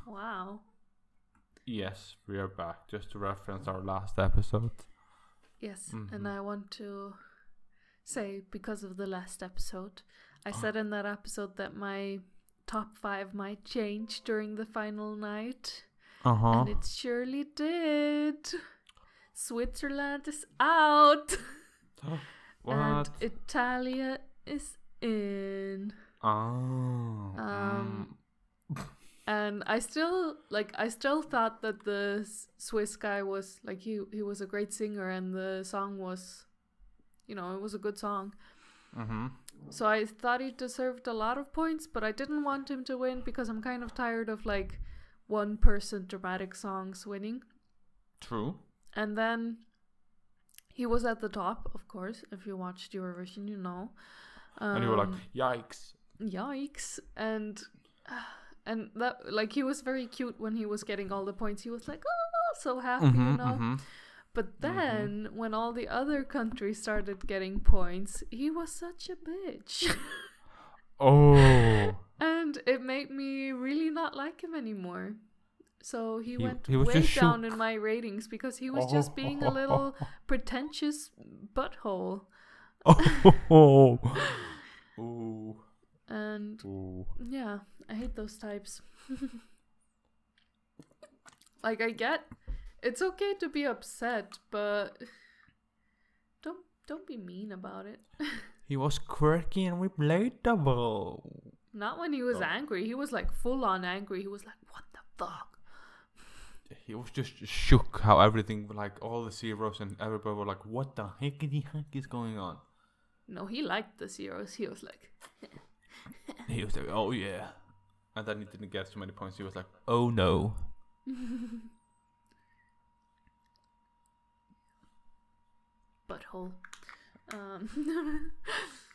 Wow. Yes, we are back. Just to reference our last episode. Yes, and I want to say, because of the last episode, I said in that episode that my top 5 might change during the final night. And it surely did. Switzerland is out. What? And Italia is in. And I still thought that the Swiss guy was like he was a great singer, and the song was, it was a good song. So I thought he deserved a lot of points, but I didn't want him to win because I'm kind of tired of like one person dramatic songs winning. True. And then he was at the top, of course. If you watched Eurovision, you know. And you were like, yikes. And that, like, he was very cute when he was getting all the points. He was like, oh, so happy, But then when all the other countries started getting points, he was such a bitch. And it made me really not like him anymore. So he went way down in my ratings because he was just being a little pretentious butthole. And yeah, I hate those types. Like, I get it's okay to be upset, but don't be mean about it. He was quirky and relatable. Not when he was angry. He was like full on angry. He was like, what the fuck? He was just shook how everything, like all the zeros and everybody were like, what the heck is going on? No, he liked the zeros. He was like... He was like, oh yeah. And then he didn't get so many points. He was like, oh no. Butthole.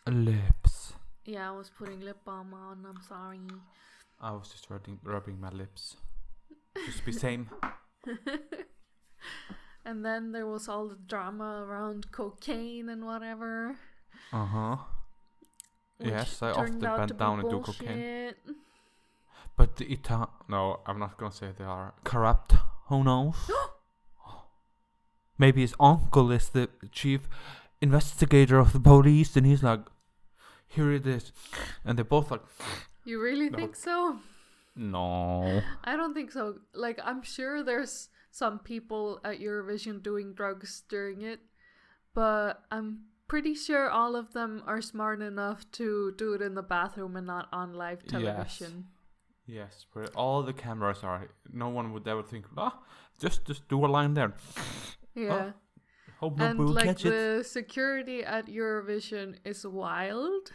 Lips. Yeah, I was putting lip balm on. I'm sorry. I was just rubbing my lips. Just to be same. And then there was all the drama around cocaine and whatever. Yes, I often bend down and do cocaine. But no, I'm not gonna say they are corrupt. Who knows? Maybe his uncle is the chief investigator of the police, and he's like, here it is. And they're both like... You really think so? No. I don't think so. Like, I'm sure there's some people at Eurovision doing drugs during it, but I'm pretty sure all of them are smart enough to do it in the bathroom and not on live television. Yes, where all the cameras are. No one would ever think, just do a line there. Yeah. Hope no will like catch it. The security at Eurovision is wild.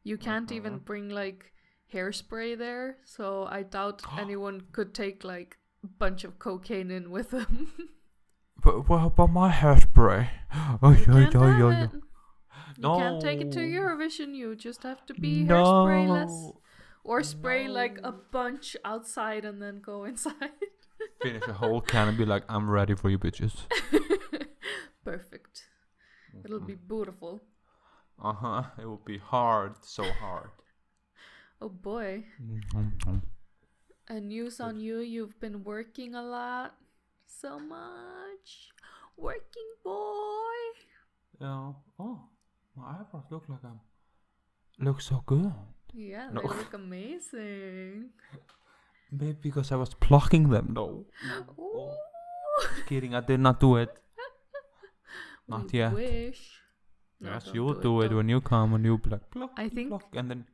You can't even bring like hairspray there, so I doubt anyone could take like a bunch of cocaine in with them. But what about my hairspray? You can't take it to Eurovision. You just have to be hairsprayless, or spray like a bunch outside and then go inside. Finish a whole can and be like, I'm ready for you bitches. Perfect. It'll be beautiful. It will be hard, so hard. Oh boy. And news on you, you've been working a lot. So much. Working boy. Yeah. Oh, my eyebrows look so good. Yeah, they look amazing. Maybe because I was plucking them. No. Just kidding, I did not do it. Not yet. Wish. Yes, you'll do it when you come and you'll be like, pluck, I think pluck, and then...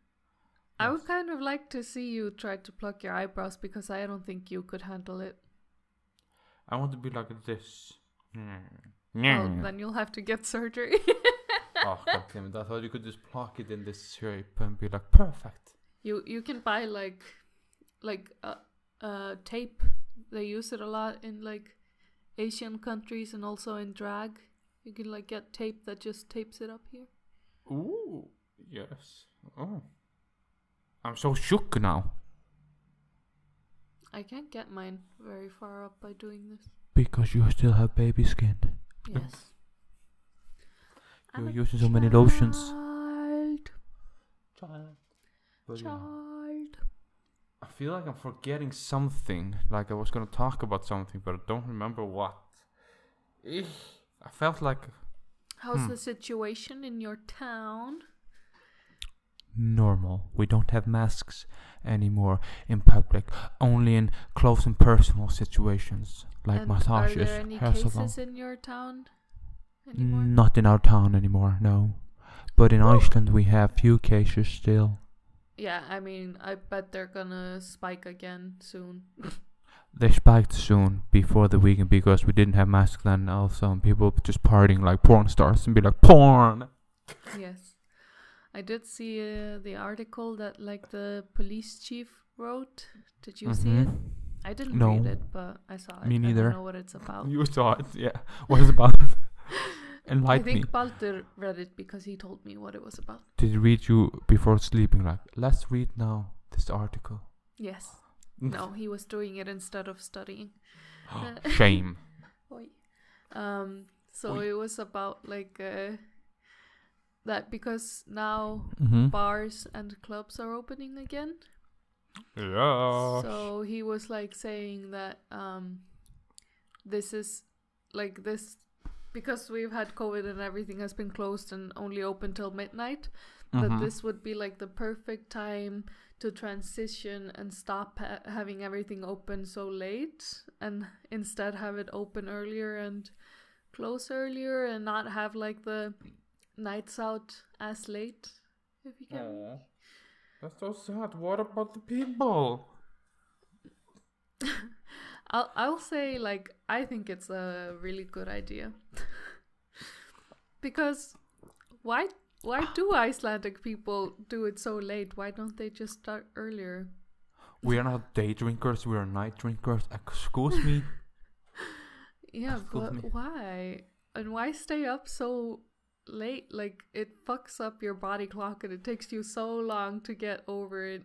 I would kind of like to see you try to pluck your eyebrows because I don't think you could handle it. I want to be like this. Well, then you'll have to get surgery. Oh, God damn it. I thought you could just pluck it in this shape and be like, perfect. You can buy like tape. They use it a lot in like Asian countries and also in drag. You can like get tape that just tapes it up here. Ooh, yes. Oh, I'm so shook now. I can't get mine very far up by doing this. Because you still have baby skin. Yes. You're using so many lotions. Child. feel like I'm forgetting something. Like I was gonna talk about something, but I don't remember what. I felt like... How's the situation in your town? Normal. We don't have masks anymore in public. Only in close and personal situations. Like And massages, are there any hair cases salon. in your town anymore? Not in our town anymore, no. But in Iceland we have few cases still. Yeah, I mean, I bet they're gonna spike again soon. They spiked soon before the weekend because we didn't have masks then also, and people just partying like porn stars and be like, porn! Yes. I did see the article that like the police chief wrote. Did you see it? I didn't No. read it, but I saw it. Me neither. I don't know what it's about. You saw it, yeah. What is it about? Enlighten I me. think Baldur read it because he told me what it was about. Did he read you before sleeping like, let's read now this article? Yes. No, he was doing it instead of studying. Shame. Oi. So Oi. it was about like that because now Mm-hmm. bars and clubs are opening again. Yeah. So he was like saying that this is like this because we've had COVID and everything has been closed and only open till midnight. That this would be like the perfect time to transition and stop having everything open so late and instead have it open earlier and close earlier and not have like the nights out as late, if you get me. That's so sad. What about the people? I'll say like I think it's a really good idea. Because why do Icelandic people do it so late? Why don't they just start earlier? We are not day drinkers, we are night drinkers. Excuse me. Yeah, Excuse but me. why? And why stay up so late? Like it fucks up your body clock and it takes you so long to get over it.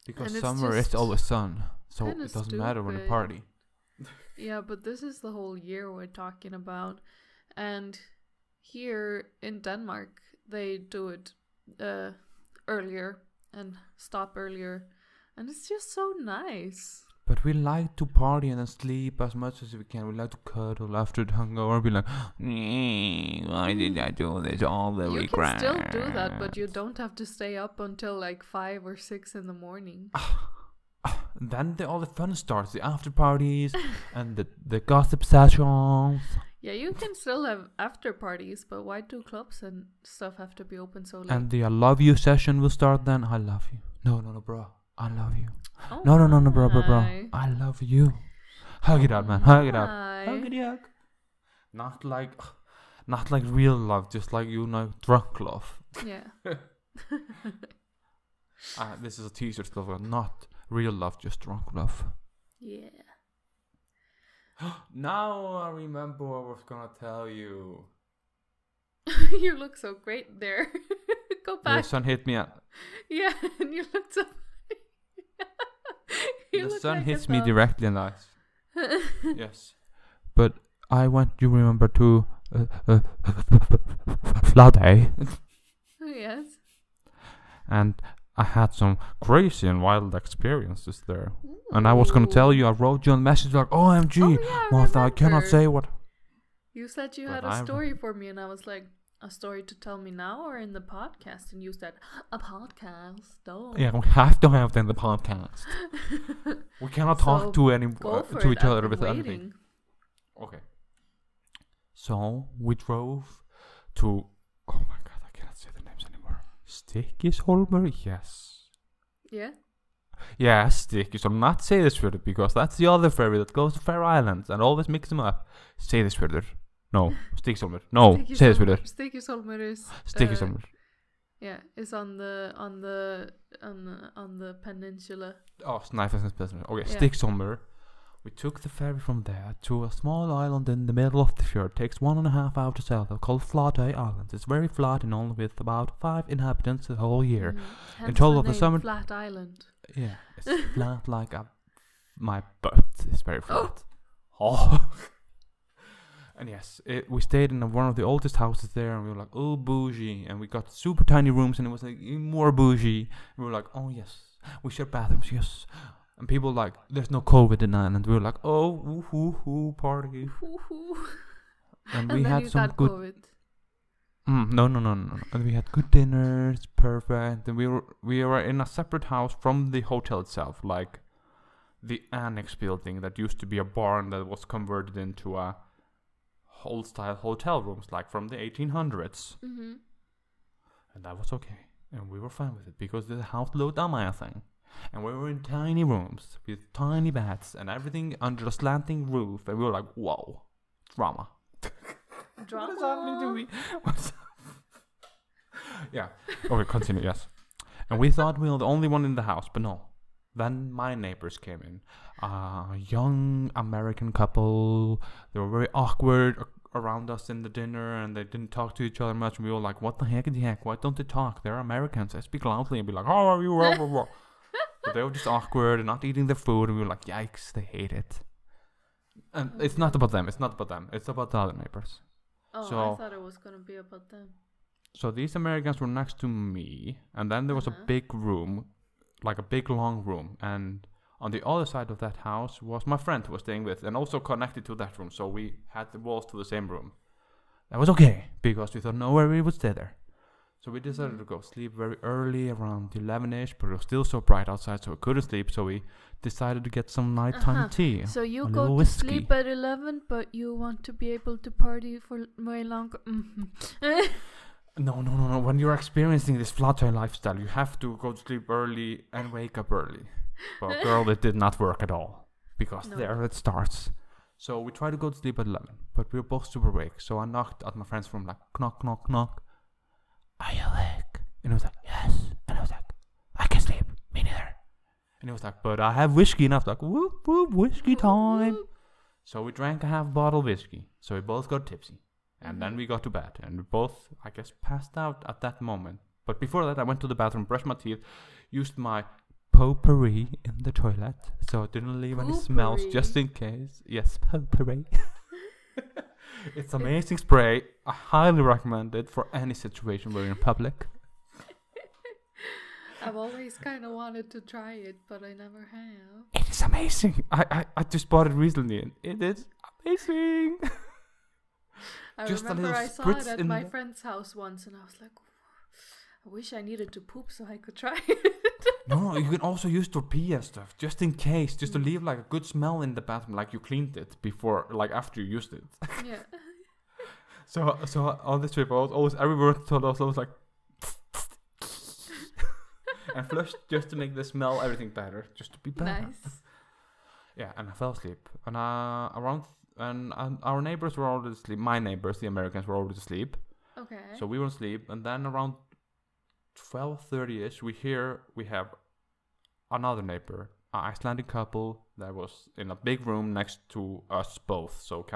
Because And it's summer just is always sun, so kinda it doesn't matter when you stupid. party. Yeah, but this is the whole year we're talking about. And here in Denmark, they do it earlier and stop earlier. And it's just so nice. But we like to party and then sleep as much as we can. We like to cuddle after the hungover and be like, why did I do this all the You week? can still do that, but you don't have to stay up until like 5 or 6 in the morning. Then all the fun starts, the after parties and the gossip sessions. Yeah, you can still have after parties, but why do clubs and stuff have to be open so late? And the I love you session will start then. I love you. No, bro. I love you. Oh No, bro. my. I love you. Hug it out, man. Hug it out. Hug it out. Not like real love, just like drunk love. Yeah. This is a t-shirt stuff. Not real love, just drunk love. Yeah. Now I remember what I was gonna tell you. You look so great there. Go back. The sun hit me. Yeah, and you look so You The look sun like hits a me dog. directly in the eyes. Yes. But I went, you remember, to Flatey. Yes. And I had some crazy and wild experiences there. And I was gonna tell you, I wrote you a message like, OMG, Oh, yeah, Marta, I cannot remember. say what. You said you But had a I'm- story for me, and I was like, a story to tell me now or in the podcast? And you said, a podcast. Oh. Yeah, we have to have them in the podcast. We cannot So, talk to Go for to it. each other I've with been anything. waiting. Okay. So we drove to. Oh my god, I cannot say the names anymore. Stikkisholmer, yes. Yeah. Yes, Stikkisholmer, not Seyðisfjörður, because that's the other ferry that goes to Faroe Islands and always mix them up. Seyðisfjörður. No, Stikkisholmer. No, Seyðisfjörður. Stikkisholmer is Stikkisholmer. yeah, is on the peninsula. Oh, Snæfellsnes. Okay, Yeah. Stikkisholmer. We took the ferry from there to a small island in the middle of the fjord. Takes 1.5 hours to sail. Called Flatey Island. It's very flat and only with about 5 inhabitants the whole year. Hence total the of the name summer- Flat Island. Yeah, it's flat like my butt is very flat. Oh. And yes, we stayed in one of the oldest houses there, and we were like, oh, bougie. And we got super tiny rooms, and it was like even more bougie. And we were like, oh yes, We share bathrooms, yes. And people like, there's no COVID in Ireland. We were like, oh, party. And we then had you some got good. COVID. No. And we had good dinners, perfect. And we were in a separate house from the hotel itself, like the annex building that used to be a barn that was converted into a old-style hotel rooms, like from the 1800s. Mm-hmm. And that was okay. And we were fine with it because the house looked amazing. And we were in tiny rooms with tiny beds and everything under a slanting roof. And we were like, whoa, drama. Drama? What is happening to me? Yeah. Okay, continue, yes. And we thought we were the only one in the house, but no. Then my neighbors came in. A young American couple. They were very awkward around us in the dinner, and they didn't talk to each other much. And we were like, what the heck? Why don't they talk? They're Americans. They speak loudly and be like, how are you? But they were just awkward and not eating their food. And we were like, yikes, they hate it. And it's not about them. It's about the other neighbors. Oh, so, I thought it was going to be about them. So these Americans were next to me. And then there was a big room, like a big long room. And on the other side of that house was my friend who was staying with, and also connected to that room. So we had the walls to the same room. That was okay, because we thought nowhere we would stay there. So we decided to go sleep very early, around 11ish, but it was still so bright outside, so we couldn't sleep. So we decided to get some nighttime tea. So you a go to whiskey. sleep at 11, but you want to be able to party for way longer. No. When you're experiencing this flat-tire lifestyle, you have to go to sleep early and wake up early. Well, girl, it did not work at all, because there it starts. So we tried to go to sleep at 11, but we were both super awake. So I knocked at my friend's room, like, knock, knock, knock. Are you awake? And he was like, yes. And I was like, I can sleep. Me neither. And he was like, but I have whiskey. And I was like, whoop, whoop, whiskey time. So we drank a half bottle of whiskey. So we both got tipsy. And then we got to bed. And we both, I guess, passed out at that moment. But before that, I went to the bathroom, brushed my teeth, used my potpourri in the toilet. So it didn't leave any smells, just in case. Yes, potpourri. It's amazing spray. I highly recommend it for any situation where you're in public. I've always kind of wanted to try it, but I never have. It is amazing. I just bought it recently, and it is amazing. I just remember I saw it at my friend's house once, and I was like, I wish I needed to poop so I could try it. No, you can also use tortilla stuff, just in case, just to leave like a good smell in the bathroom, like you cleaned it before, like after you used it. Yeah. So on this trip, I was always, everywhere I was like, and flushed just to make the smell everything better, just to be better. Nice. Yeah, and I fell asleep, and our neighbors were already asleep. My neighbors, the Americans, were already asleep. Okay. So we were asleep, and then around 12:30ish, we have another neighbor, an Icelandic couple that was in a big room next to us both. So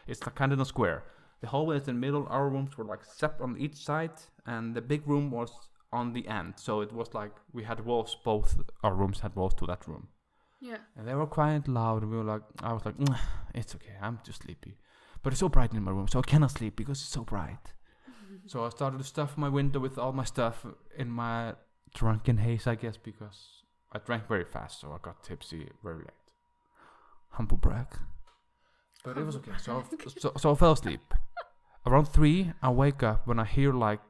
it's like kinda in a square. The hallway is in the middle. Our rooms were like separate on each side, and the big room was on the end. So it was like we had walls. Both our rooms had walls to that room. Yeah. And they were quiet, loud. And I was like, it's okay. I'm just sleepy, but it's so bright in my room, so I cannot sleep because it's so bright. So I started to stuff my window with all my stuff in my drunken haze, I guess, because I drank very fast, so I got tipsy very late. Humble brag. But it was okay. So I fell asleep. Around 3, I wake up when I hear like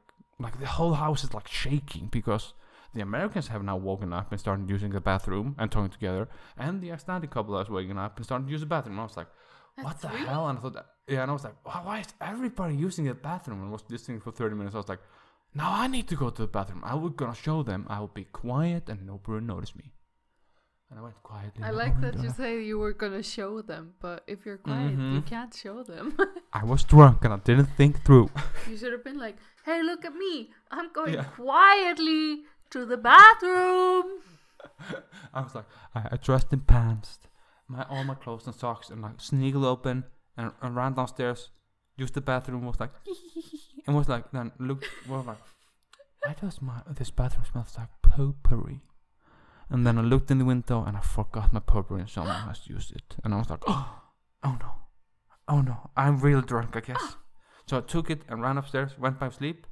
the whole house is like shaking, because the Americans have now woken up and started using the bathroom and talking together, and the Icelandic couple was waking up and started to use the bathroom. And I was like, what the hell? And I thought, and I was like, why is everybody using the bathroom? And I was listening for 30 minutes. I was like, now I need to go to the bathroom. I was gonna show them. I will be quiet and nobody notice me. And I went quietly. I like that you say you were gonna show them, but if you're quiet, you can't show them. I was drunk and I didn't think through. You should have been like, hey, look at me. I'm going quietly to the bathroom. I was like, I dressed in pants, all my clothes and socks, and like sneaked open and ran downstairs, used the bathroom, was like, and was like, then looked, was like, why does this bathroom smells like potpourri? And then I looked in the window and I forgot my potpourri and someone has used it. And I was like, oh no, I'm real drunk, I guess. So I took it and ran upstairs, went back to sleep,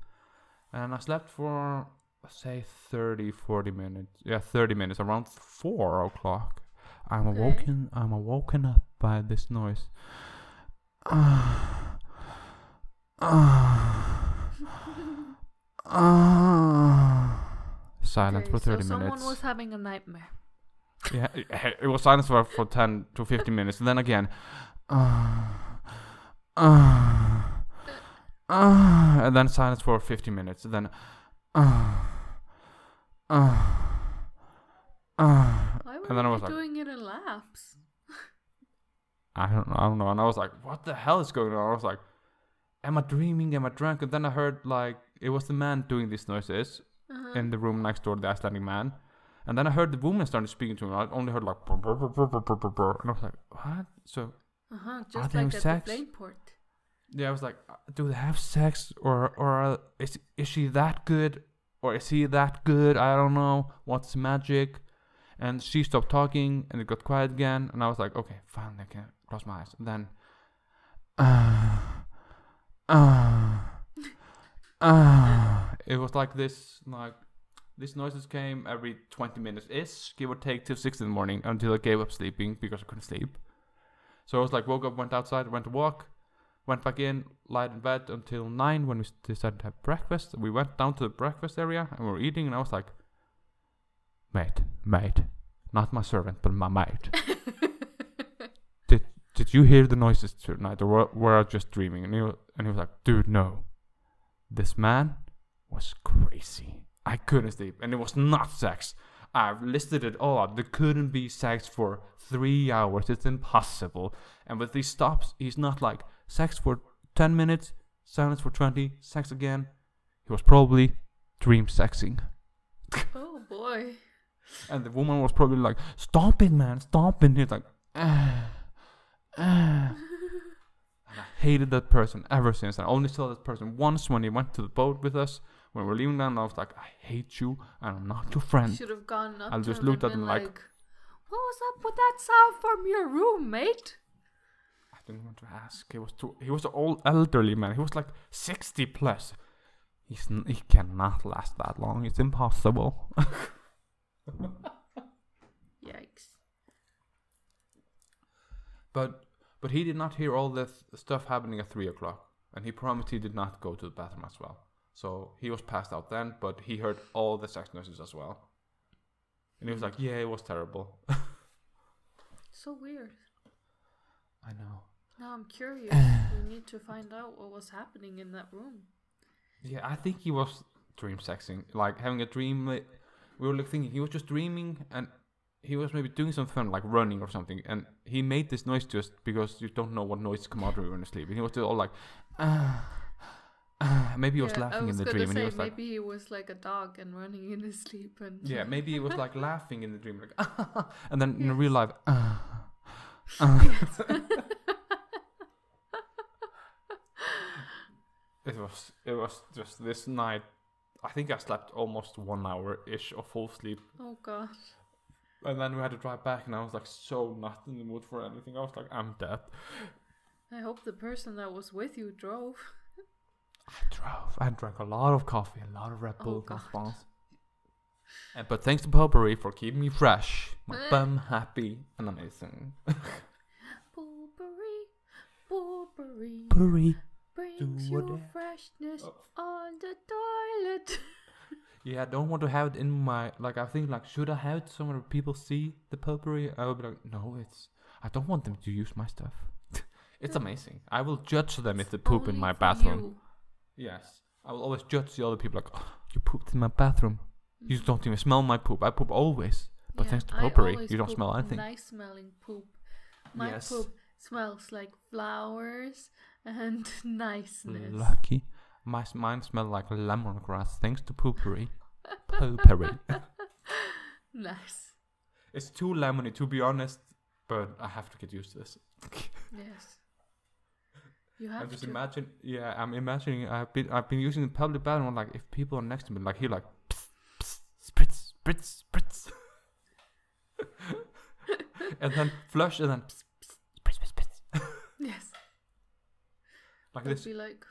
and I slept for say 30, 40 minutes. Yeah, 30 minutes. Around 4 o'clock. I'm Okay. awoken up by this noise. Silence for 30 so minutes. someone was having a nightmare. Yeah, it was silence for 10 to 15 minutes. And then again. And then silence for 50 minutes. And then. Why were And then I you was like, doing it in laps? I don't know. And I was like, what the hell is going on? I was like, am I dreaming? Am I drunk? And then I heard like it was the man doing these noises in the room next door, the Icelandic man. And then I heard the woman started speaking to him. I only heard like, brr, brr, brr, brr, brr, brr, brr. And I was like, what? So, Just they like having at sex? the plane port. Yeah, I was like, do they have sex, or is she that good, or is he that good? I don't know. What's the magic? And she stopped talking, and it got quiet again. And I was like, okay, fine, I can close my eyes. And then, it was like this, like these noises came every 20 minutes ish, give or take, till 6 in the morning, until I gave up sleeping because I couldn't sleep. So I was like, woke up, went outside, went to walk. Went back in, lied in bed until 9 when we decided to have breakfast. We went down to the breakfast area and we were eating, and I was like, mate, not my servant, but my mate. Did you hear the noises tonight, or were I just dreaming? And he was like, dude, no. This man was crazy. I couldn't sleep, and it was not sex. I've listed it all out. There couldn't be sex for 3 hours. It's impossible. And with these stops, he's not like, sex for 10 minutes, silence for 20, sex again. He was probably dream sexing. Oh boy. And the woman was probably like, stop it, man, stop it. And he's like, And I hated that person ever since. I only saw that person once when he went to the boat with us. When we were leaving down, I was like, I hate you, and I'm not your friend. Should have gone up I to just him looked and at him been like, what was up with that sound from your room, mate? I didn't want to ask. He was an old elderly man. He was like 60 plus. He cannot last that long. It's impossible. Yikes. But he did not hear all this stuff happening at 3 o'clock, and he promised he did not go to the bathroom as well. So he was passed out then, but he heard all the sex noises as well. And he was like, yeah, it was terrible. So weird. I know. Now I'm curious. We need to find out what was happening in that room. Yeah, I think he was dream sexing. Like having a dream. We were like thinking he was just dreaming, and he was maybe doing something fun, like running or something. And he made this noise just because you don't know what noise come out when you're asleep. And he was just all like, maybe he was laughing in the dream. And he was like, maybe he was like a dog and running in his sleep. And yeah, maybe he was like laughing in the dream, like, and then in real life, It was just this night. I think I slept almost 1 hour ish of full sleep. Oh gosh. And then we had to drive back, and I was like so not in the mood for anything. I was like, I'm dead. I hope the person that was with you drove. I drove. I drank a lot of coffee, a lot of Red Bull in response. But thanks to Potpourri for keeping me fresh, my bum happy and amazing. Potpourri. Brings you freshness on the toilet. Yeah, I don't want to have it in my, like, I think, like, should I have it so when people see the potpourri? I will be like, no, I don't want them to use my stuff. It's amazing. I will judge them if they poop in my bathroom. Yes. I will always judge the other people, like, oh, you pooped in my bathroom. You don't even smell my poop. I poop always. But thanks to potpourri, you don't smell anything. Nice smelling poop. My poop smells like flowers and niceness. Lucky. Mine smell like lemongrass thanks to potpourri. Potpourri. Nice. It's too lemony to be honest, but I have to get used to this. Yes. You have to. I'm imagining I've been using the public bathroom, like if people are next to me, like he like pss, pss, spritz, spritz, spritz. And then flush and then pss, pss, spritz, spritz, spritz. Yes. Like They'd this. be like,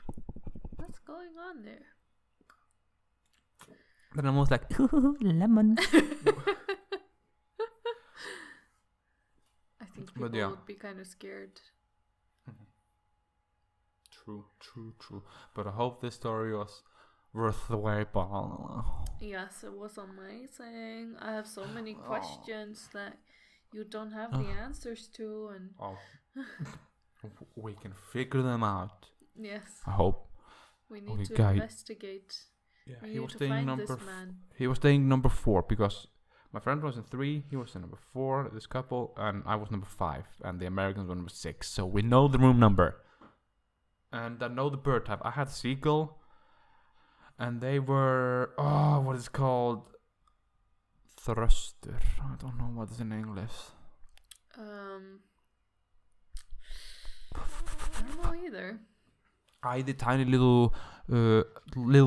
what's going on there? Then I'm almost like, lemon. I think people would be kind of scared. True. But I hope this story was worth the wait. Yes, it was amazing. I have so many questions that you don't have the answers to, and we can figure them out. Yes. I hope. We need to investigate. Yeah, he was staying he was staying number 4 because my friend was in 3, he was in number 4, this couple, and I was number 5, and the Americans were number 6. So we know the room number. And I know the bird type. I had seagull, and they were what is it called? Thruster. I don't know what is in English. I don't know either. The tiny little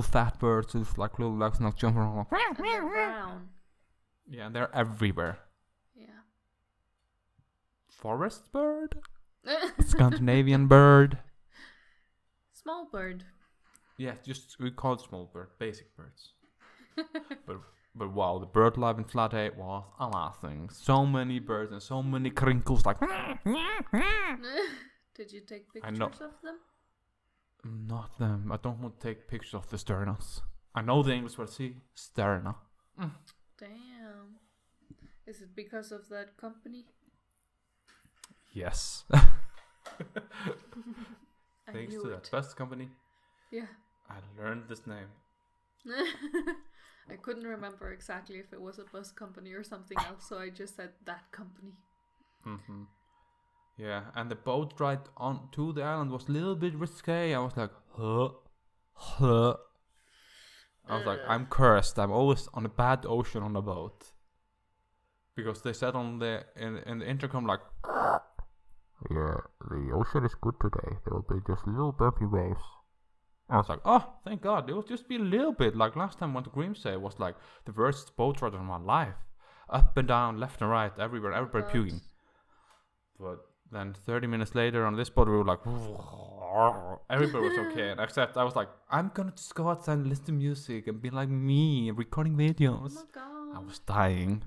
fat birds with like little legs and like jumping around. And they're brown. Yeah, they're everywhere. Yeah. Forest bird? Scandinavian bird. Small bird. Yeah, just we call it small bird, basic birds. but wow, the bird life in Flathead was amazing. So many birds and so many crinkles like. Did you take pictures of them? Not them. I don't want to take pictures of the sternas. I know the English word. See, sterna. Damn. Is it because of that company? Yes. Thanks to that bus company. Yeah. I learned this name. I couldn't remember exactly if it was a bus company or something else, so I just said that company. Yeah, and the boat ride on to the island was a little bit risque. I was like, huh. I was like, I'm cursed. I'm always on a bad ocean on a boat. Because they said in the intercom like, yeah, the ocean is good today. There will be just little bumpy waves. I was like, oh, thank God. It will just be a little bit. Like last time I went to Grimsay, it was like the worst boat ride of my life. Up and down, left and right, everywhere, everybody puking. But then 30 minutes later on this boat, we were like, everybody was okay. Except I was like, I'm going to just go outside and listen to music and be like me, recording videos. Oh my God. I was dying.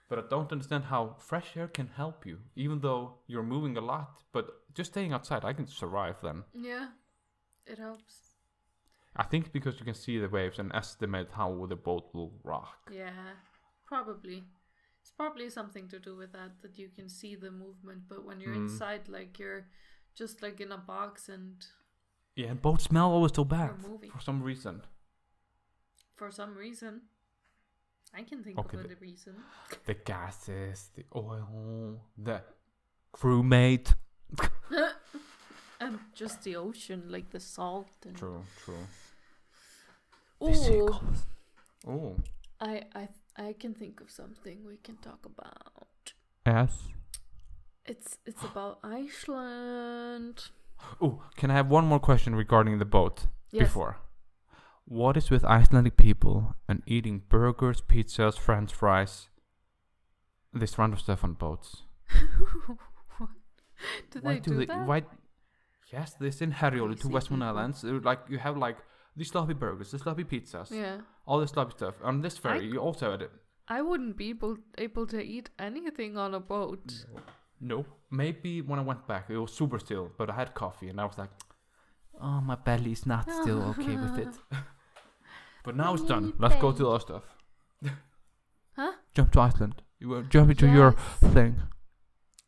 But I don't understand how fresh air can help you, even though you're moving a lot. But just staying outside, I can survive then. Yeah, it helps. I think because you can see the waves and estimate how the boat will rock. Yeah, probably. It's probably something to do with that you can see the movement. But when you're inside, like you're just like in a box and... Yeah, and boats smell always so bad for some reason. For some reason? I can think of a reason. The gases, the oil, the crewmate. And just the ocean, like the salt. And True. Oh, I can think of something we can talk about. Yes. It's about Iceland. Oh, can I have one more question regarding the boat? Yes. Before? What is with Icelandic people and eating burgers, pizzas, French fries, this random stuff on boats? Do they do that? Why? Yes, this in Herjolfur to Westman Islands. Like you have like these sloppy burgers, the sloppy pizzas, all this sloppy stuff. On this ferry, you also had it. I wouldn't be able to eat anything on a boat. No, maybe when I went back, it was super still, but I had coffee and I was like, oh, my belly's not still okay with it. But now it's done. Let's go to the other stuff. Huh? Jump to Iceland. You will jump into your thing.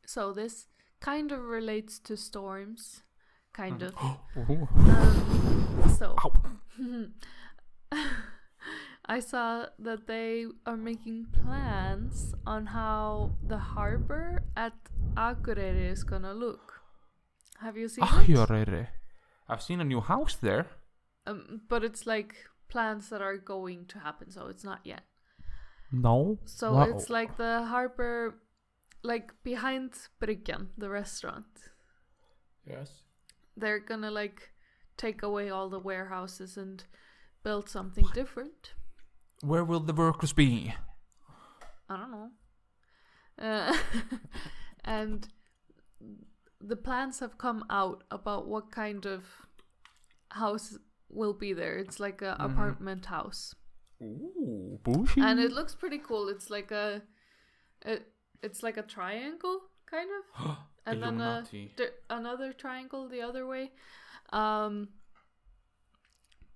So this kind of relates to storms. Kind of. I saw that they are making plans on how the harbor at Akureyri is gonna look. Have you seen it? I've seen a new house there. But it's like plans that are going to happen, so it's not yet. No. So it's like the harbor, like behind Bryggjan, the restaurant. Yes. They're gonna like take away all the warehouses and build something different. Where will the workers be? I don't know. And the plans have come out about what kind of house will be there. It's like a apartment house. Ooh, bougie. And it looks pretty cool. It's like it's like a triangle kind of, and then another triangle the other way.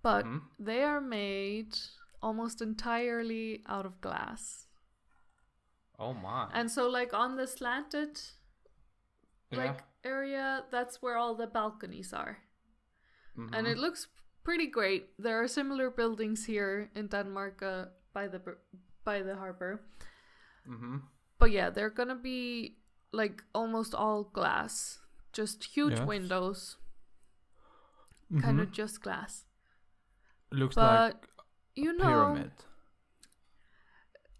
But they are made almost entirely out of glass. Oh my. And so like on the slanted area, that's where all the balconies are. And it looks pretty great. There are similar buildings here in Denmark by the harbor. But yeah, they're gonna be like almost all glass, just huge windows, kind of just glass. Looks like you know, pyramid.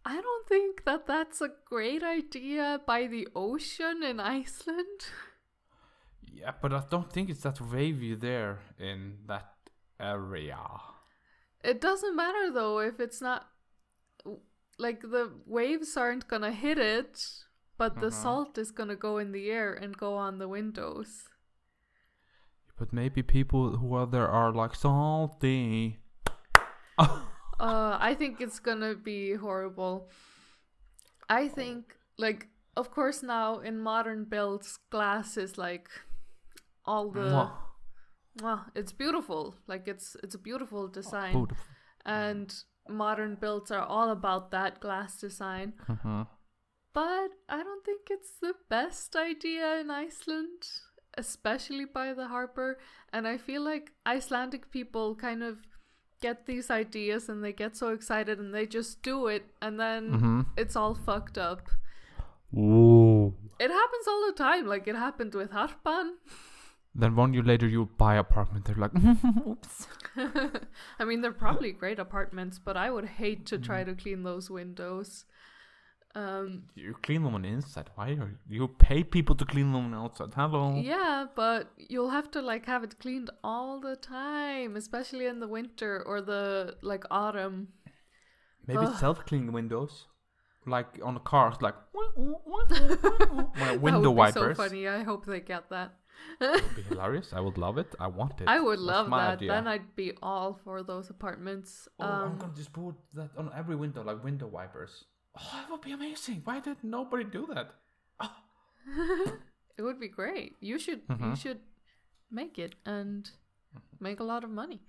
I don't think that that's a great idea by the ocean in Iceland. Yeah, but I don't think it's that wavy there in that area. It doesn't matter though if it's not, like the waves aren't gonna hit it, but the salt is gonna go in the air and go on the windows. But maybe people who are there are like salty. I think it's gonna be horrible. I think, like, of course now in modern builds, glass is like all the... it's beautiful. Like, it's a beautiful design. Beautiful. And modern builds are all about that glass design. But I don't think it's the best idea in Iceland, especially by the harbor. And I feel like Icelandic people kind of get these ideas and they get so excited and they just do it, and then it's all fucked up. Ooh. It happens all the time. Like, it happened with Harpan. Then 1 year later you buy an apartment, they're like, oops. I mean, they're probably great apartments, but I would hate to try to clean those windows. You clean them on the inside. Why are you pay people to clean them on the outside? Hello. Yeah, but you'll have to like have it cleaned all the time, especially in the winter or the like autumn. Maybe self-clean windows, like on the cars, like window wipers. That would be so funny. I hope they get that. It would be hilarious. I would love it. I want it. I would love that. Idea. Then I'd be all for those apartments. I'm gonna just put that on every window, like window wipers. Oh, that would be amazing. Why did nobody do that? Oh. It would be great. You should make it and make a lot of money.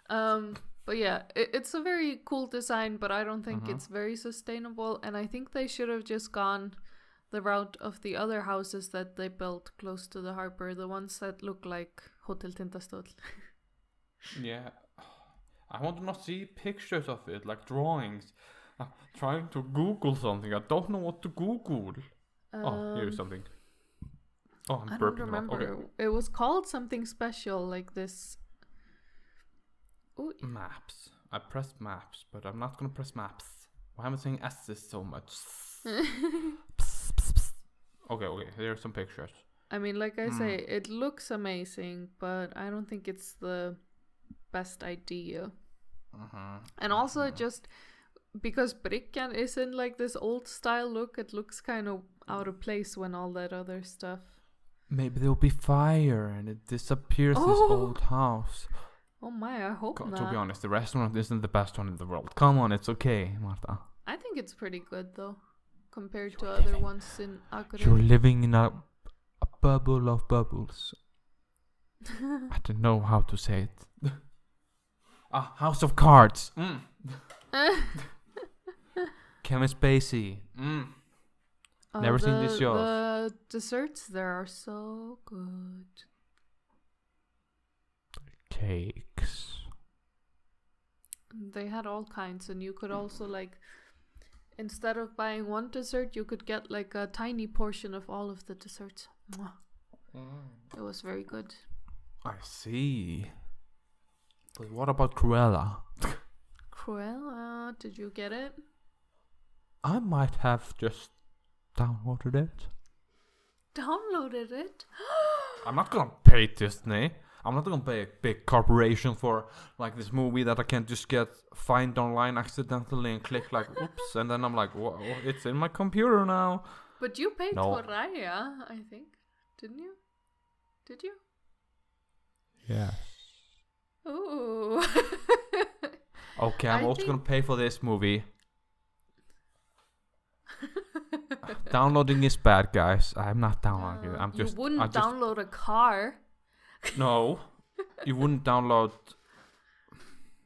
But yeah, it's a very cool design, but I don't think it's very sustainable. And I think they should have just gone the route of the other houses that they built close to the harbor, the ones that look like Hotel Tindastóll. Yeah. I want to not see pictures of it, like drawings. I'm trying to Google something. I don't know what to Google. Here's something. Oh, I don't remember. Okay. It was called something special like this. Ooh. Maps. I pressed maps, but I'm not going to press maps. Why am I saying S's so much? Okay, here's some pictures. I mean, like I say, it looks amazing, but I don't think it's the best idea. And also just because Bryggjan is in like this old style look, it looks kind of out of place when all that other stuff. Maybe there'll be fire and it disappears this old house. Oh my, I hope not. To be honest, the restaurant isn't the best one in the world. Come on, it's okay, Marta. I think it's pretty good though, compared to other ones in Akureyri. You're living in a bubble of bubbles. I don't know how to say it. A house of cards. Kevin Spacey. Never seen this show. The desserts there are so good. Cakes. They had all kinds, and you could also like, instead of buying one dessert, you could get like a tiny portion of all of the desserts. It was very good. I see. But what about Cruella? Cruella? Did you get it? I might have just downloaded it. Downloaded it? I'm not gonna pay Disney. I'm not gonna pay a big corporation for like this movie that I can just find online accidentally and click like oops, and then I'm like, whoa, it's in my computer now. But you paid for Raya, I think, didn't you? Did you? Yes. Ooh. Okay, I'm also gonna pay for this movie. Downloading is bad, guys. I'm not downloading it. You wouldn't download a car. No. You wouldn't download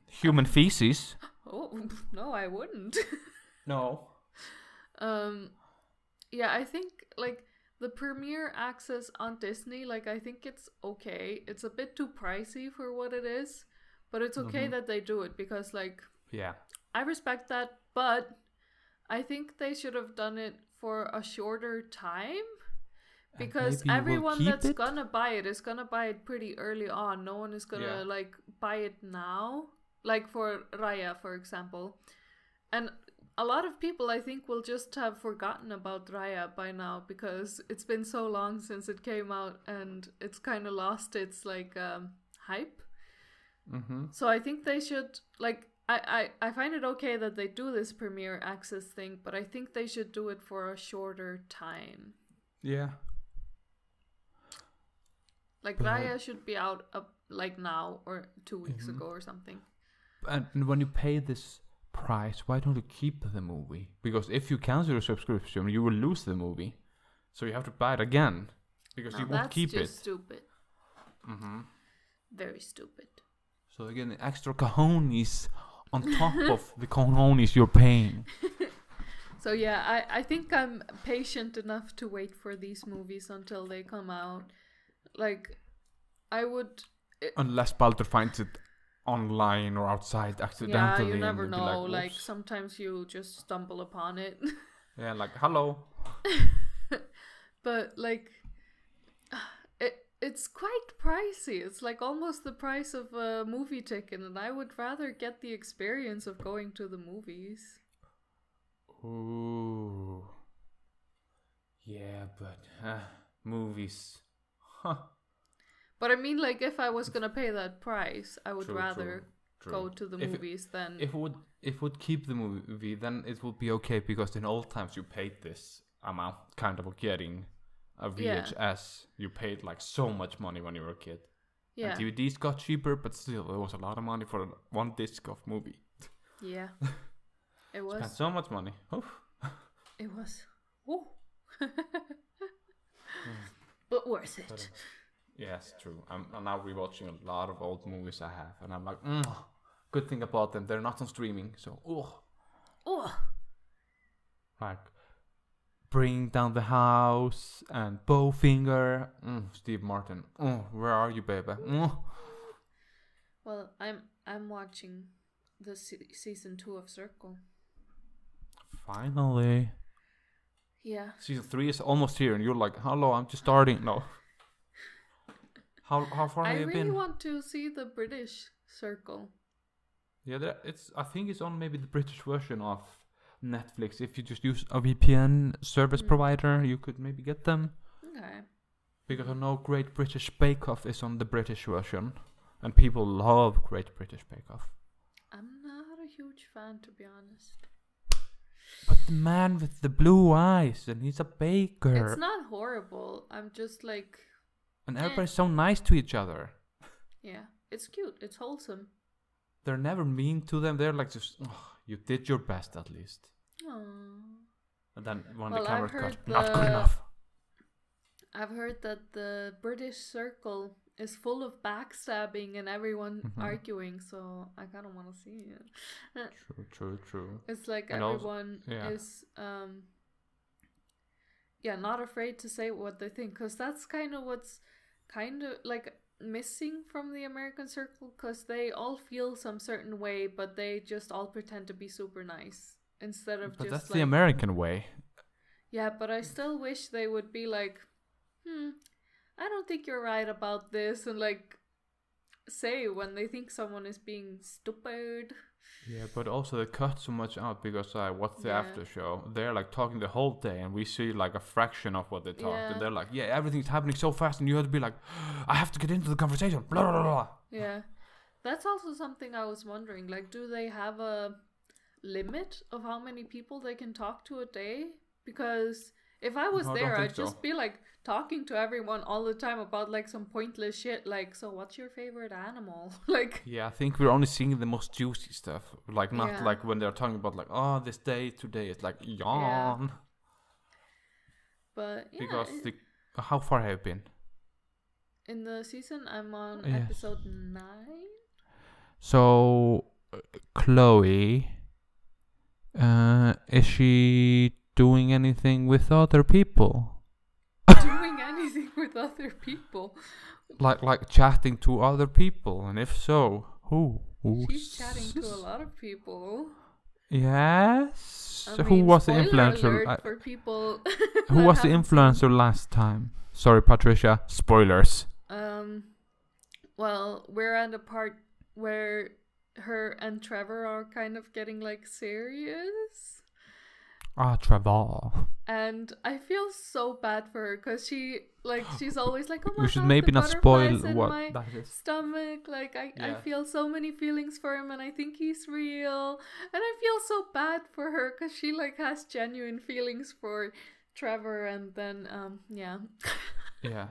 human feces. Oh, no, I wouldn't. No. Yeah, I think, like, the premiere access on Disney, like, I think it's okay. It's a bit too pricey for what it is, but it's okay that they do it because, like, yeah, I respect that, but I think they should have done it for a shorter time because everyone that's gonna buy it is gonna buy it pretty early on. No one is gonna, like, buy it now, like for Raya, for example. And a lot of people, I think, will just have forgotten about Raya by now because it's been so long since it came out and it's kind of lost its, like, hype. So I think they should, like, I find it okay that they do this premiere access thing, but I think they should do it for a shorter time. Yeah. Like, Raya should be out, like, now or 2 weeks ago or something. And when you pay this price, why don't you keep the movie? Because if you cancel your subscription, you will lose the movie. So you have to buy it again. Because you won't keep it. That's just stupid. Very stupid. So again, the extra cojones on top of the cojones you're paying. So yeah, I think I'm patient enough to wait for these movies until they come out. Like, I would... Unless Baldur finds it online or outside accidentally. Yeah, you never know. Like, sometimes you just stumble upon it. Yeah, like, hello. But, like, it's quite pricey. It's like almost the price of a movie ticket, and I would rather get the experience of going to the movies. Ooh. Yeah, but movies. Huh. But I mean, like, if I was gonna pay that price, I would rather go to the movies than... If it would keep the movie, then it would be okay, because in old times you paid this amount kind of getting a VHS. Yeah. You paid, like, so much money when you were a kid. Yeah. And DVDs got cheaper, but still, it was a lot of money for one disc of movie. Yeah. It was. Spent so much money. Oof. It was. Ooh. But worth it. Yes, true. I'm now rewatching a lot of old movies I have, and I'm like, good thing about them, they're not on streaming, so like Bring Down the House and Bowfinger. Steve Martin. Where are you, baby? Well, I'm watching the season 2 of Circle. Finally. Yeah. Season 3 is almost here, and you're like, hello, I'm just starting. No. How far have you been? I really want to see the British Circle. Yeah, I think it's on maybe the British version of Netflix. If you just use a VPN service provider, you could maybe get them. Okay. Because I know Great British Bake Off is on the British version, and people love Great British Bake Off. I'm not a huge fan, to be honest. But the man with the blue eyes, and he's a baker. It's not horrible. I'm just like... And everybody's so nice to each other. Yeah, it's cute. It's wholesome. They're never mean to them. They're like just, you did your best at least. Aww. And then when the camera cuts, not good enough. I've heard that the British Circle is full of backstabbing and everyone arguing, so I kind of want to see it. True. It's like and everyone is, not afraid to say what they think, because that's kind of what's kind of like missing from the American Circle, because they all feel some certain way, but they just all pretend to be super nice instead of but just that's like, the American way. Yeah, but I still wish they would be like, I don't think you're right about this, and like say when they think someone is being stupid. Yeah, but also they cut so much out, because what's the after show? They're like talking the whole day, and we see like a fraction of what they talked, and they're like, everything's happening so fast, and you have to be like, I have to get into the conversation, blah blah blah. Yeah, that's also something I was wondering. Like, do they have a limit of how many people they can talk to a day? Because If I was No, I don't there, think I'd so. just be like talking to everyone all the time about like some pointless shit, like, so what's your favorite animal? Like, Yeah, I think we're only seeing the most juicy stuff. Like, not yeah. like when they're talking about, like, oh, this day, today, it's like, yawn. But yeah, Because how far have you been? in the season, I'm on Yes. episode 9. So, Chloe, is she doing anything with other people? Doing anything with other people? Like chatting to other people, and if so, who? She's chatting to a lot of people. Yes. I Who mean, was the spoiler influencer? alert for people. Who was the influencer last time? Sorry, Patricia. Spoilers. Well, we're at a part where her and Trevor are kind of getting like serious. Trevor. And I feel so bad for her because she's always like, oh my We should god, maybe the not spoil butterflies in what my that is. stomach. Like I Yeah. feel so many feelings for him, and I think he's real. And I feel so bad for her because she like has genuine feelings for Trevor, and then yeah. Yeah,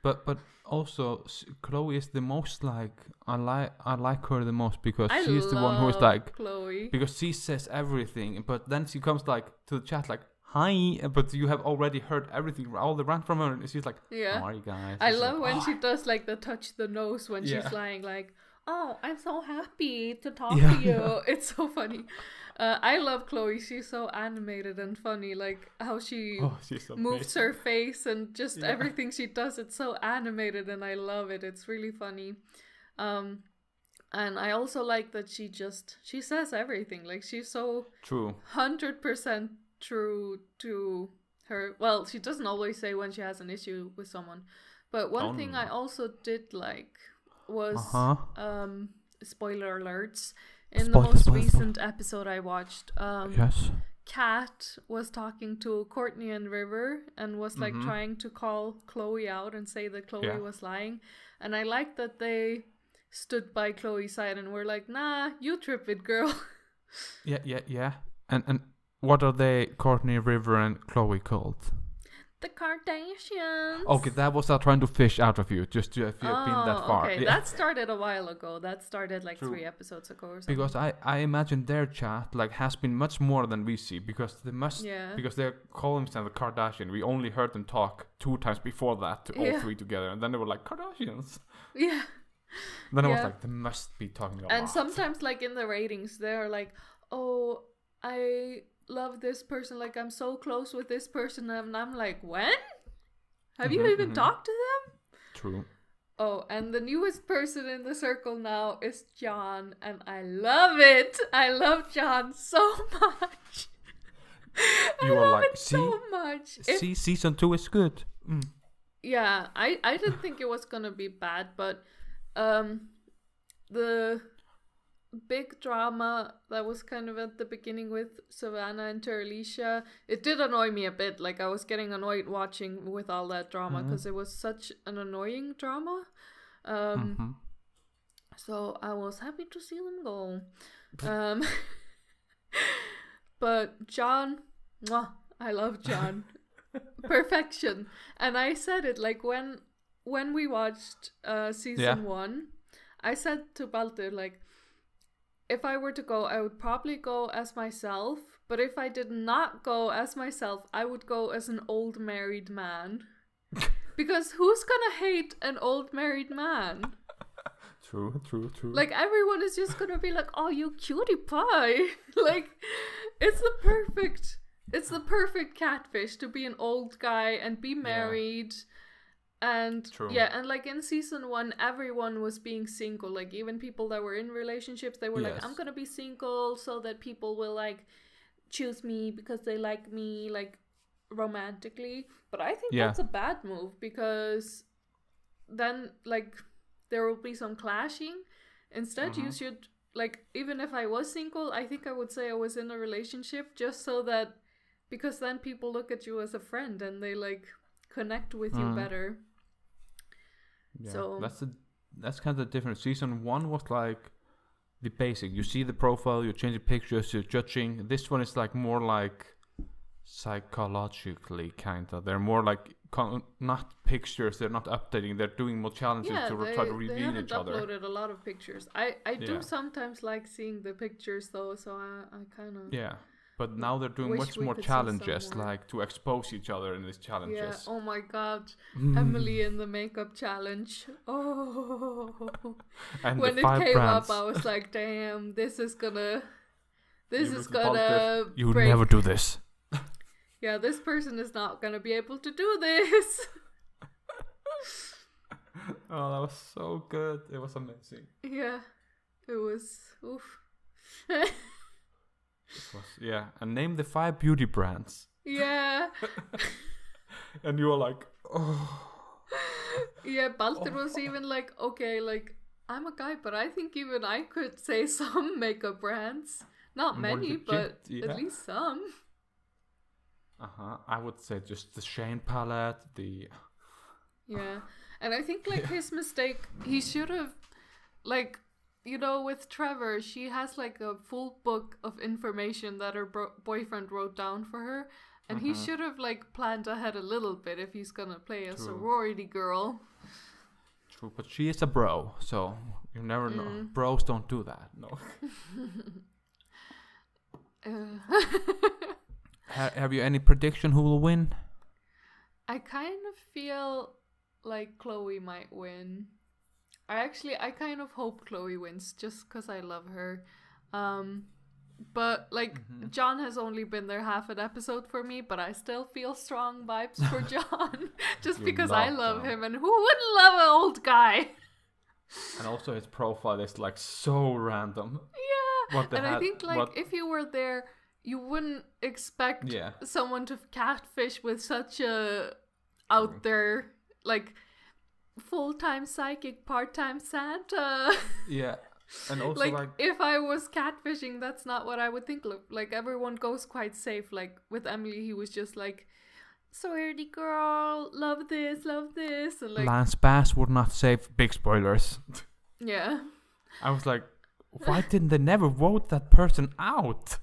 but also Chloe is the most like I like her the most because she's the one who is like Chloe, because she says everything, but then she comes like to the chat like hi, but you have already heard everything, all the rant from her, and she's like, yeah. how are you guys? I It's love like, when she does like the touch the nose when Yeah. she's lying, like, oh, I'm so happy to talk Yeah, to you. yeah. It's so funny. I love Chloe. She's so animated and funny, like how she she's so moves her face and just Yeah. everything she does. It's so animated and I love it. It's really funny. And I also like that she says everything. Like she's so True. 100% true to her. Well, she doesn't always say when she has an issue with someone. But one thing I also did like was spoiler alerts. In the most recent episode I watched, Yes. Kat was talking to Courtney and River and was like trying to call Chloe out and say that Chloe was lying. And I liked that they stood by Chloe's side and were like, nah, you trip it, girl. Yeah. And what are they, Courtney, River, and Chloe called? The Kardashians. Okay, that was trying to fish out of you, just to if you have been that far. Okay, Yeah. that started a while ago. That started like 3 episodes ago or something. Because I imagine their chat like has been much more than we see because they must because they're calling themselves the Kardashian. We only heard them talk 2 times before that, all 3 together, and then they were like Kardashians. Yeah. Then I was like, they must be talking a lot. And sometimes, like in the ratings, they're like, "Oh, I love this person. Like I'm so close with this person," and I'm like, "When? Have you even talked to them?" True. Oh, and the newest person in the circle now is John, and I love it. I love John so much. You are like, see, so much. See, season 2 is good. Yeah, I didn't think it was gonna be bad, but the big drama that was kind of at the beginning with Savannah and Terlicia, it did annoy me a bit. Like I was getting annoyed watching with all that drama because it was such an annoying drama. So I was happy to see them go. But John, mwah, I love John. Perfection. And I said it like when we watched season 1, I said to Baldur, like, if I were to go, I would probably go as myself, but if I did not go as myself, I would go as an old married man. Because who's gonna hate an old married man? True. Like everyone is just gonna be like, oh, you cutie pie. Like it's the perfect catfish to be an old guy and be married. And and like in season 1, everyone was being single. Like even people that were in relationships, they were like, I'm gonna be single so that people will like choose me because they like me like romantically. But I think that's a bad move because then like there will be some clashing. Instead you should, like, even if I was single, I think I would say I was in a relationship just so that, because then people look at you as a friend and they like connect with you better. Yeah, so that's kind of different. Season 1 was like the basic. You see the profile, you're changing pictures, you're judging. This one is like more like psychologically, kinda. They're more like not pictures. They're not updating. They're doing more challenges to try to reveal each other. They haven't uploaded a lot of pictures. I do sometimes like seeing the pictures though, so I kind of But now they're doing much more challenges, like to expose each other in these challenges. Yeah. Oh my God, Emily in the makeup challenge. Oh. And when it came up, I was like, damn, this is gonna. You would never do this. Yeah, this person is not gonna be able to do this. Oh, that was so good. It was amazing. Yeah, it was. Oof. And name the 5 beauty brands. Yeah. And you were like, oh. Yeah, Baldur was even like, okay, like, I'm a guy, but I think even I could say some makeup brands. Not many, but at least some. I would say just the Shane palette, Yeah, and I think like his mistake, he should have, like, you know, with Trevor, she has like a full book of information that her boyfriend wrote down for her, and he should have like planned ahead a little bit if he's gonna play a sorority girl. True, but she is a bro, so you never know. Bros don't do that. No. Have you any prediction who will win? I kind of feel like Chloe might win. I kind of hope Chloe wins just because I love her. But like John has only been there half an episode for me, but I still feel strong vibes for John just because I love him, and who wouldn't love an old guy? And also his profile is like so random. Yeah, and I think like if you were there, you wouldn't expect someone to catfish with such a out there, like, full-time psychic, part-time Santa. Yeah, and also like if I was catfishing, that's not what I would think. Like everyone goes quite safe. Like with Emily, he was just like, sorority girl, love this, and like Lance Bass would not save. Big spoilers. Yeah. I was like, why didn't they never vote that person out?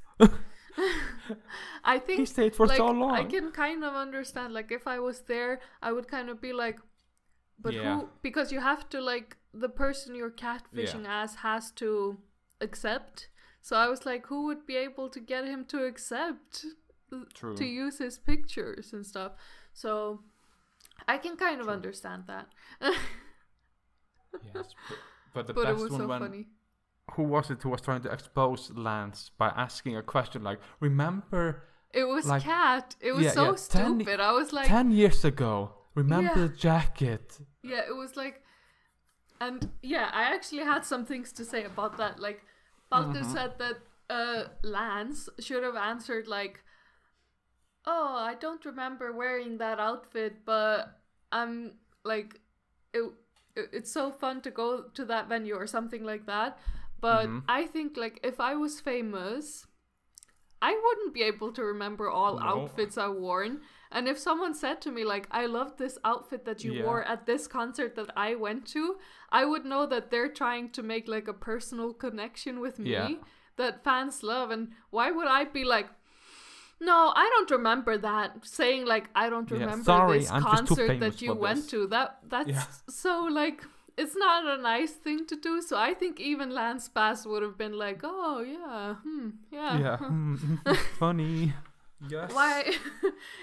I think he stayed for so long. I can kind of understand. Like if I was there, I would kind of be like, but who? Because you have to, like, the person you're catfishing as has to accept. So I was like, who would be able to get him to accept to use his pictures and stuff? So I can kind of understand that. Yes, but the but best it was one so when funny. Who was it who was trying to expose Lance by asking a question like, remember? It was like, Kat. It was so stupid. I was like, 10 years ago. Remember the jacket? Yeah, it was like, and yeah, I actually had some things to say about that. Like, Baldur said that Lance should have answered like, oh, I don't remember wearing that outfit, but I'm like, it's so fun to go to that venue or something like that. But I think like if I was famous, I wouldn't be able to remember all outfits I've worn. And if someone said to me like, I love this outfit that you wore at this concert that I went to, I would know that they're trying to make like a personal connection with me that fans love. And why would I be like, no, I don't remember that, saying like, I don't remember this concert that you went to. That's so like, it's not a nice thing to do. So I think even Lance Bass would have been like, oh yeah, funny. Yes. Why?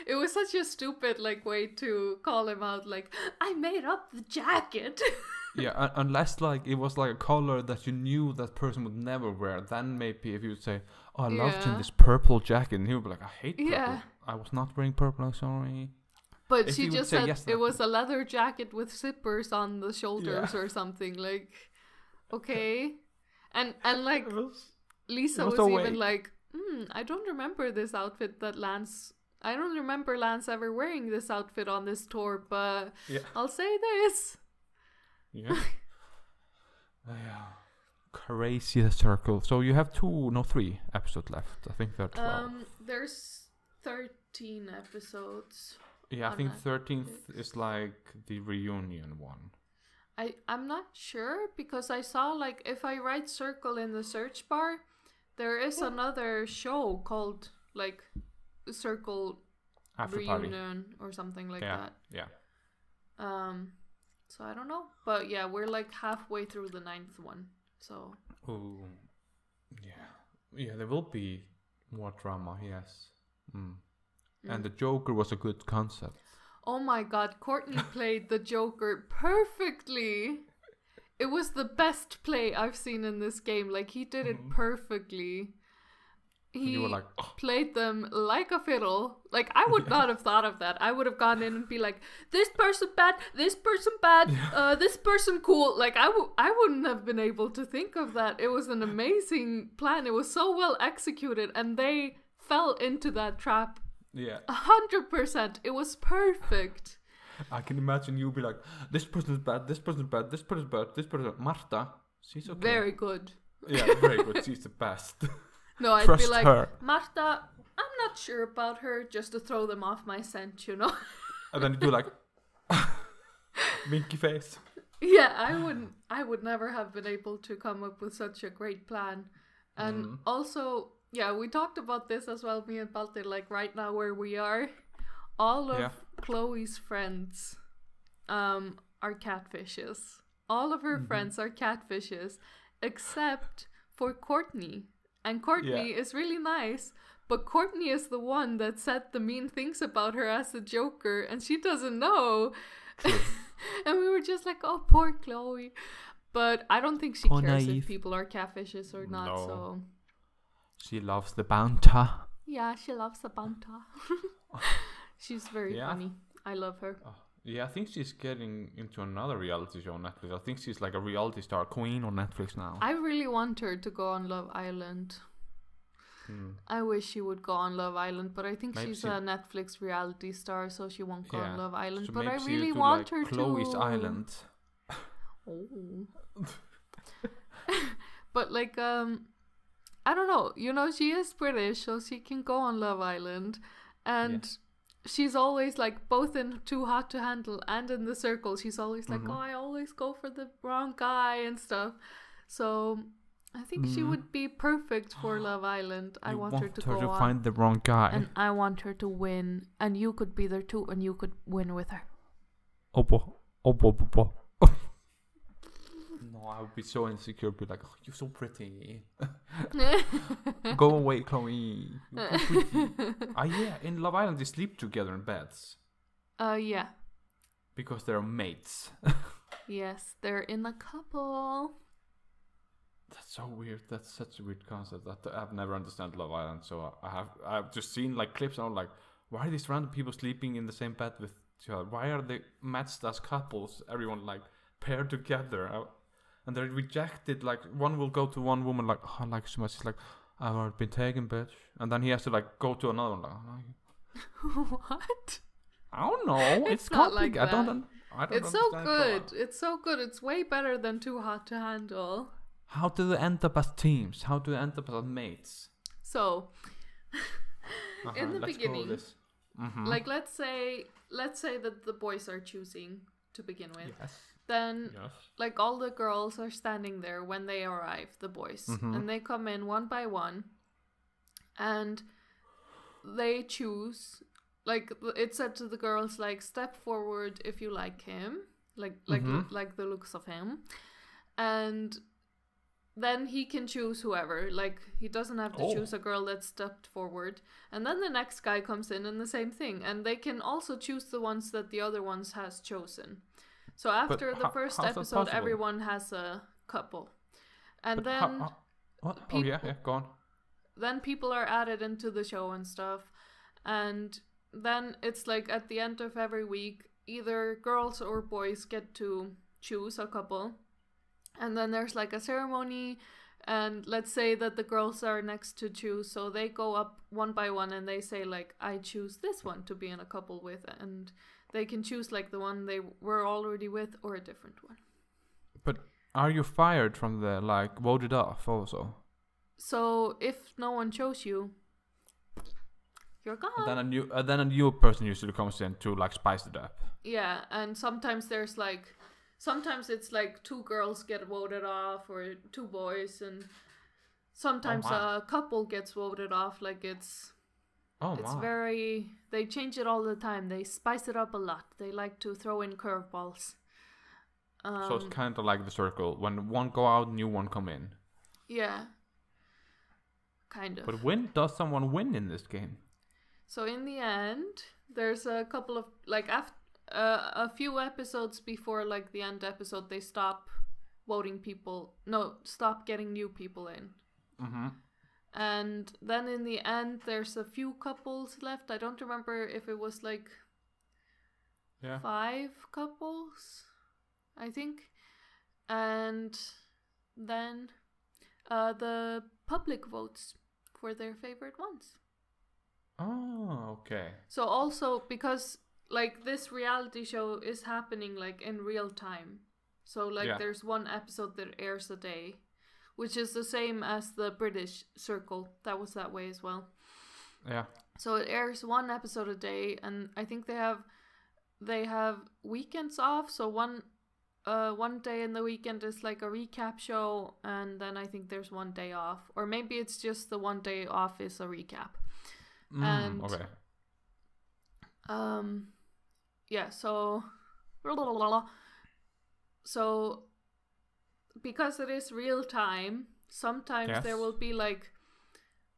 It was such a stupid like way to call him out. Like, I made up the jacket. Yeah, unless like it was like a color that you knew that person would never wear, then maybe if you would say, oh, I loved him this purple jacket, and he would be like, I hate purple. Yeah. I was not wearing purple, I'm sorry. But she just said it was a leather jacket with zippers on the shoulders or something. Like, okay. And like, Lisa was even like, I don't remember this outfit that Lance... I don't remember Lance ever wearing this outfit on this tour, but I'll say this. Yeah. Crazy circle. So you have 3 episodes left. I think there are 12. There's 13 episodes. Yeah, I think 13th is like the reunion one. I'm not sure because I saw like if I write circle in the search bar, there is another show called like circle After reunion or something like that. Yeah. So I don't know, but yeah, we're like halfway through the 9th one. So. Oh. Yeah. There will be more drama. Yes. And the Joker was a good concept. Oh my God, Courtney played the Joker perfectly. It was the best play I've seen in this game. Like, he did it perfectly. He were like, played them like a fiddle. Like, I would not have thought of that. I would have gone in and be like, this person bad, this person bad, this person cool. Like, I wouldn't have been able to think of that. It was an amazing plan. It was so well executed, and they fell into that trap. Yeah. 100%. It was perfect. I can imagine you be like, this person is bad, this person is bad, this person is bad, this person is bad. Marta, she's okay. Very good. Yeah, very good. She's the best. No, I'd Trust be like, her. Marta, I'm not sure about her, just to throw them off my scent, you know? And then you do like, winky face. Yeah, I would never have been able to come up with such a great plan. And also, yeah, we talked about this as well, me and Balti, like right now where we are. All of Chloe's friends are catfishes. All of her friends are catfishes, except for Courtney. And Courtney is really nice, but Courtney is the one that said the mean things about her as a Joker, and she doesn't know. And we were just like, oh, poor Chloe. But I don't think she cares if people are catfishes or not, so... She loves the banter. Yeah, she loves the banter. She's very funny. I love her. Yeah, I think she's getting into another reality show on Netflix. I think she's like a reality star queen on Netflix now. I really want her to go on Love Island. I wish she would go on Love Island, but I think she's a Netflix reality star, so she won't go on Love Island. So but I really want her Chloe's to. Island. Oh. But like, I don't know. You know, she is British, so she can go on Love Island, and she's always like both in Too Hot to Handle and in The Circle. She's always like, oh, I always go for the wrong guy and stuff. So I think she would be perfect for Love Island. I want her to go on. Find the wrong guy. And I want her to win. And you could be there too, and you could win with her. No, I would be so insecure. Be like, oh, you're so pretty. Go away, Chloe. You're so pretty. In Love Island they sleep together in beds. Yeah. Because they're mates. Yes, they're in a couple. That's so weird. That's such a weird concept. That I've never understood Love Island. So I've just seen like clips and I'm like, why are these random people sleeping in the same bed with each other? Why are they matched as couples? Everyone like paired together. And they're rejected. Like one will go to one woman like, oh, I like so much. He's like, I've already been taken, bitch. And then he has to like go to another one. Like, oh, what? I don't know. It's not like that. I don't it's so good. It's so good. It's way better than Too Hot to Handle. How do they end up as teams? How do they end up as mates? So, in the beginning, like let's say that the boys are choosing to begin with. Yes. Then, like all the girls are standing there when they arrive, the boys, and they come in one by one, and they choose. Like it said to the girls, like step forward if you like him, like the looks of him, and then he can choose whoever. Like he doesn't have to choose a girl that stepped forward, and then the next guy comes in and the same thing, and they can also choose the ones that the other ones has chosen. So after the first episode, everyone has a couple, and then what? Go on. Then people are added into the show and stuff, and then it's like at the end of every week, either girls or boys get to choose a couple, and then there's like a ceremony, and let's say that the girls are next to choose, so they go up one by one and they say like, I choose this one to be in a couple with, and they can choose like the one they were already with or a different one. But are you fired from the like voted off also? So if no one chose you, you're gone. And then a new person usually comes in to like spice it up. Yeah, and sometimes it's like 2 girls get voted off or 2 boys, and sometimes a couple gets voted off. Like it's Oh, It's wow. they change it all the time. They spice it up a lot. They like to throw in curveballs. So it's kind of like the circle. When one go out, new one come in. Yeah. Kind of. But does someone win in this game? So in the end, there's a couple of like a few episodes before like the end episode, they stop voting people. No, stop getting new people in. Mm-hmm. And then in the end, there's a few couples left. I don't remember if it was like 5 couples, I think. And then the public votes for their favorite ones. Oh, okay. So also because like this reality show is happening like in real time. So like there's one episode that airs a day, which is the same as the British Circle. That was that way as well. Yeah. So it airs one episode a day, and I think they have weekends off. So one day in the weekend is like a recap show, and then I think there's one day off, or maybe it's just the one day off is a recap. Okay. Yeah. So because it is real time, sometimes there will be like,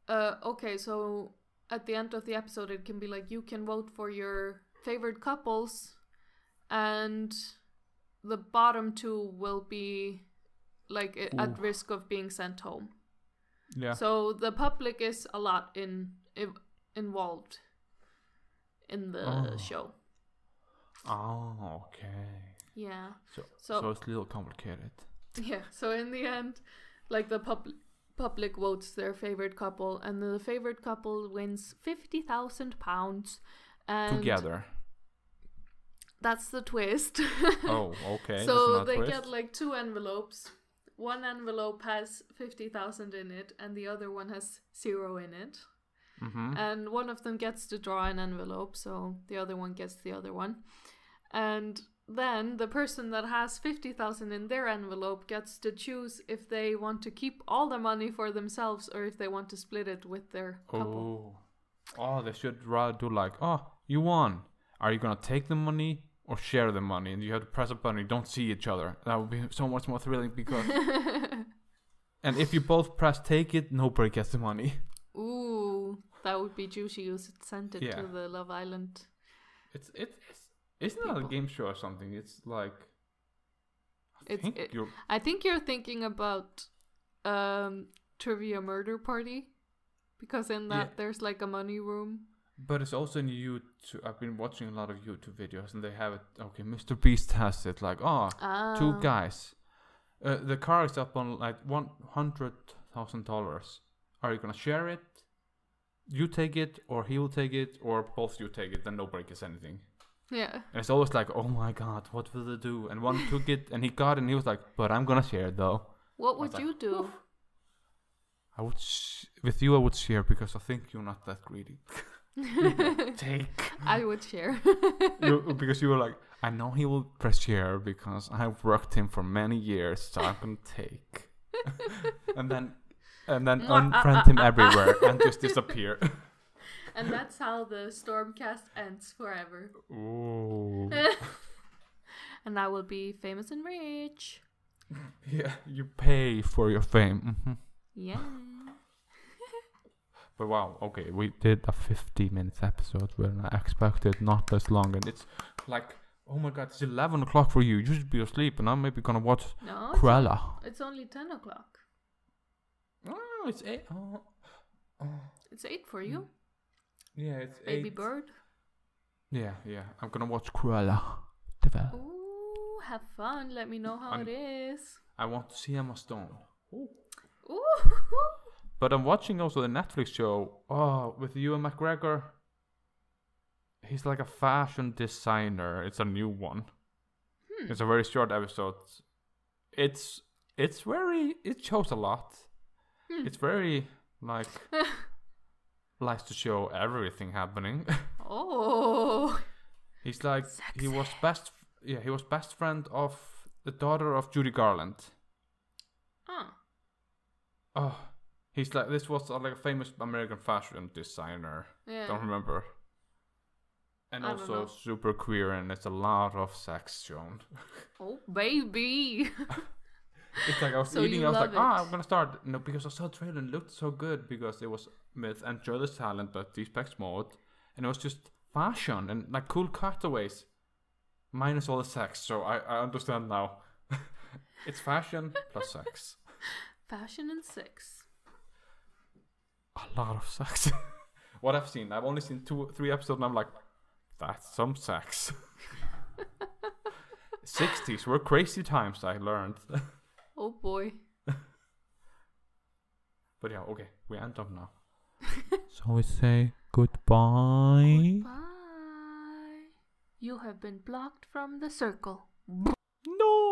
okay, so at the end of the episode, it can be like you can vote for your favorite couples, and the bottom 2 will be like at risk of being sent home. Yeah. So the public is a lot involved in the show. Oh, okay. Yeah. So it's a little complicated. Yeah. So in the end, like the public votes their favorite couple, and the favorite couple wins £50,000. Together. That's the twist. Oh, okay. So they get like 2 envelopes. One envelope has 50,000 in it, and the other one has 0 in it. Mm-hmm. And one of them gets to draw an envelope, so the other one gets the other one. And then the person that has 50,000 in their envelope gets to choose if they want to keep all the money for themselves or if they want to split it with their couple. Oh, they should rather do like, you won. Are you gonna take the money or share the money? And you have to press a button. You don't see each other. That would be so much more thrilling because. And if you both press take it, nobody gets the money. Ooh, that would be juicy. You should send it to the Love Island. It's not a game show or something. It's like. I think you're thinking about Trivia Murder Party, because in that there's like a money room. But it's also in YouTube. I've been watching a lot of YouTube videos, and they have it. Okay, Mr. Beast has it. Like, 2 guys. The car is up on like $100,000. Are you gonna share it? You take it, or he will take it, or both you take it. Then nobody gets anything. Yeah. And it's always like, oh my god, what will they do? And one took it, and he got it, and he was like, but I'm gonna share it though. What would you do? Oof. I would with you. I would share because I think you're not that greedy. Take. I would share. Because you were like, I know he will press share because I've worked him for many years, so I'm gonna take. and then unfriend him everywhere and just disappear. And that's how the Stormcast ends forever. Ooh. And I will be famous and rich. Yeah, you pay for your fame. Mm-hmm. Yeah. But wow, okay, we did a 50 minutes episode when I expected not as long, and it's like, oh my god, it's 11 o'clock for you. You should be asleep, and I'm maybe gonna watch Cruella. It's only 10 o'clock. Oh, it's 8. It's 8 for you. Yeah, it's 8. Baby bird. Yeah. I'm gonna watch Cruella. Ooh, have fun. Let me know how it is. I want to see Emma Stone. Ooh. Ooh. But I'm watching also the Netflix show. With Ewan McGregor. He's like a fashion designer. It's a new one. It's a very short episode. It shows a lot. It's very like likes to show everything happening. Oh. He's like sexy. he was best friend of the daughter of Judy Garland. He's like, this was like a famous American fashion designer. Yeah. Don't remember. And I don't also know. super queer, and it's a lot of sex shown. Oh, baby. It's like I was So eating, you I was love like, it. I'm gonna start. No, because I saw the trailer and it looked so good because it was with Enjoy the Talent but Deepak mode, and it was just fashion and like cool cutaways, minus all the sex. So I understand now. It's fashion plus sex. Fashion and sex. A lot of sex. What I've seen, I've only seen 3 episodes, and I'm like, that's some sex. 60s were crazy times, I learned. Oh boy. But yeah, okay, we end up now. So we say goodbye. Goodbye. You have been blocked from the circle. No!